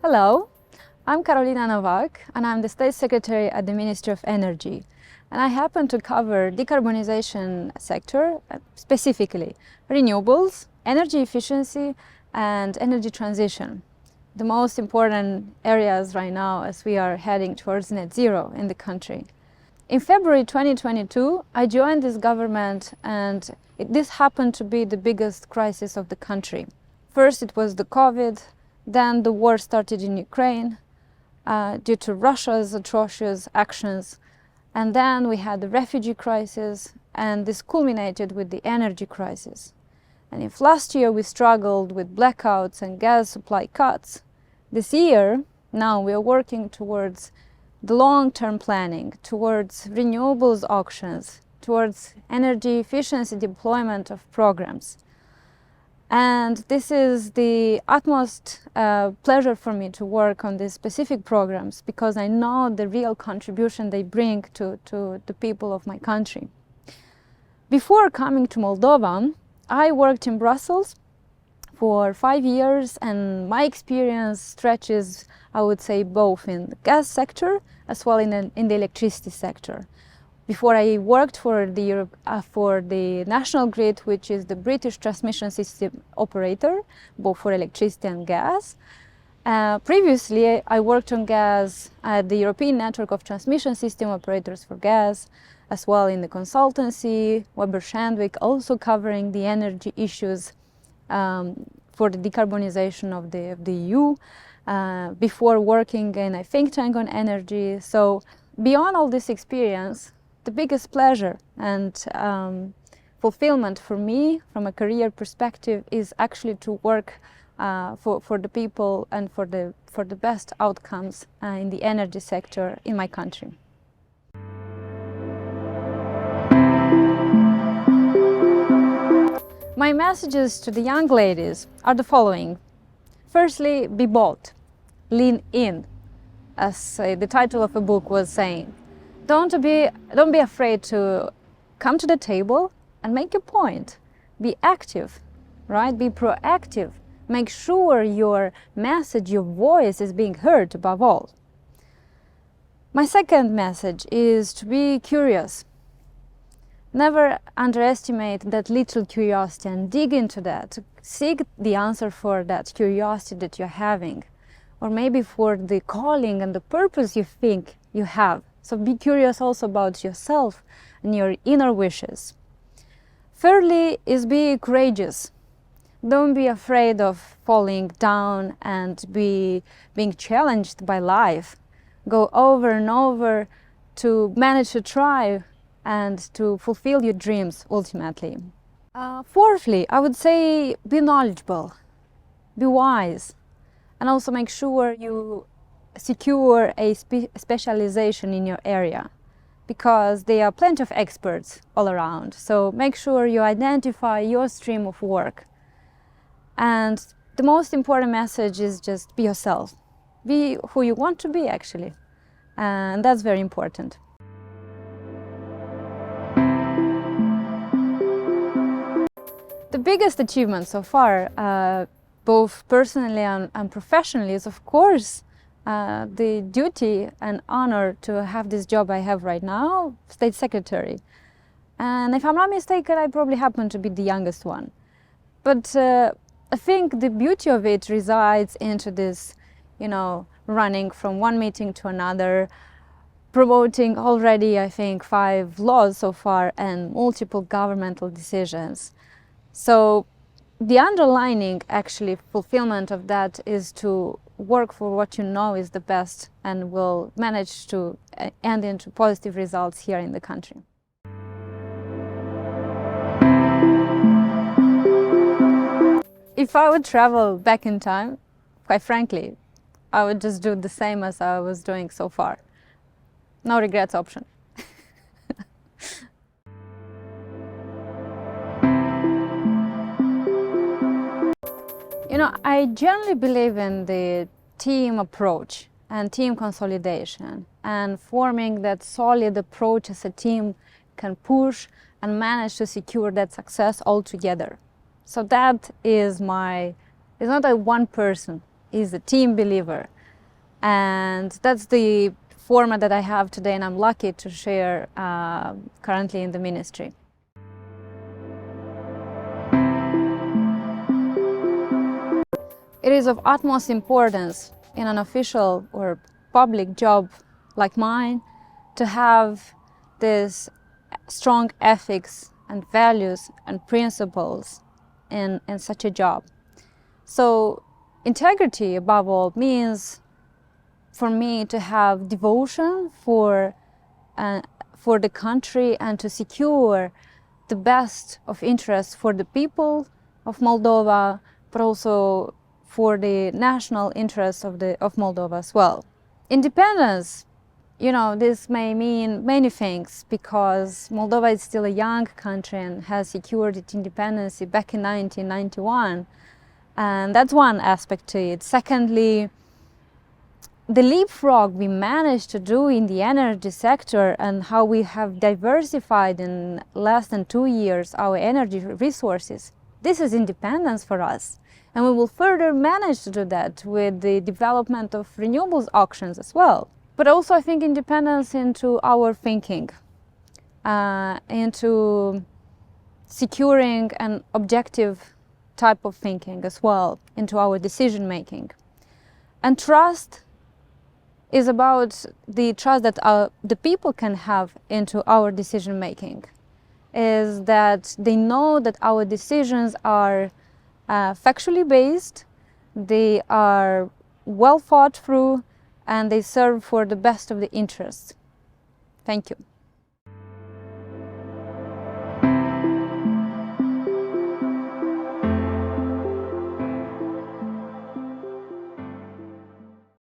Hello, I'm Karolina Novac and I'm the State Secretary at the Ministry of Energy. And I happen to cover decarbonization sector, specifically renewables, energy efficiency and energy transition. The most important areas right now as we are heading towards net zero in the country. In February 2022, I joined this government and this happened to be the biggest crisis of the country. First it was the COVID, then the war started in Ukraine due to Russia's atrocious actions. And then we had the refugee crisis, and this culminated with the energy crisis. And if last year we struggled with blackouts and gas supply cuts, this year, now we are working towards the long-term planning, towards renewables auctions, towards energy efficiency deployment of programs. And this is the utmost pleasure for me to work on these specific programs because I know the real contribution they bring to the people of my country. Before coming to Moldova, I worked in Brussels for 5 years, and my experience stretches, I would say, both in the gas sector as well in the electricity sector. Before I worked for the National Grid, which is the British transmission system operator, both for electricity and gas. Previously, I worked on gas at the European Network of Transmission System Operators for Gas, as well in the consultancy, Weber Shandwick, also covering the energy issues for the decarbonization of the EU, before working in a think tank on energy. So beyond all this experience, the biggest pleasure and fulfillment for me from a career perspective is actually to work for the people and for the best outcomes in the energy sector in my country. My messages to the young ladies are the following. Firstly, be bold, lean in, as the title of a book was saying. Don't be afraid to come to the table and make a point. Be active, right? Be proactive. Make sure your message, your voice is being heard above all. My second message is to be curious. Never underestimate that little curiosity and dig into that. Seek the answer for that curiosity that you're having, or maybe for the calling and the purpose you think you have. So be curious also about yourself and your inner wishes. Thirdly is be courageous. Don't be afraid of falling down and being challenged by life. Go over and over to manage to try and to fulfill your dreams ultimately. Fourthly, I would say be knowledgeable, be wise, and also make sure you secure a specialization in your area, because there are plenty of experts all around. So make sure you identify your stream of work. And the most important message is just be yourself. Be who you want to be, actually. And that's very important. The biggest achievement so far, both personally and professionally, is of course the duty and honor to have this job I have right now, State Secretary. And if I'm not mistaken, I probably happen to be the youngest one. But I think the beauty of it resides into this, running from one meeting to another, promoting already, I think, 5 laws so far and multiple governmental decisions. So the underlining, actually, fulfillment of that is to work for what you know is the best and will manage to end into positive results here in the country. If I would travel back in time, quite frankly, I would just do the same as I was doing so far. No regrets option. I generally believe in the team approach and team consolidation, and forming that solid approach as a team can push and manage to secure that success all together. So that is it's not a one person is a team believer. And that's the format that I have today, and I'm lucky to share currently in the ministry. It is of utmost importance in an official or public job like mine to have this strong ethics and values and principles in such a job. So integrity above all means for me to have devotion for the country and to secure the best of interest for the people of Moldova, but also for the national interests of Moldova as well. Independence, this may mean many things, because Moldova is still a young country and has secured its independence back in 1991. And that's one aspect to it. Secondly, the leapfrog we managed to do in the energy sector and how we have diversified in less than 2 years our energy resources, this is independence for us. And we will further manage to do that with the development of renewables auctions as well. But also I think independence into our thinking, into securing an objective type of thinking as well, into our decision making. And trust is about the trust that the people can have into our decision making, is that they know that our decisions are factually based, they are well thought through, and they serve for the best of the interests. Thank you.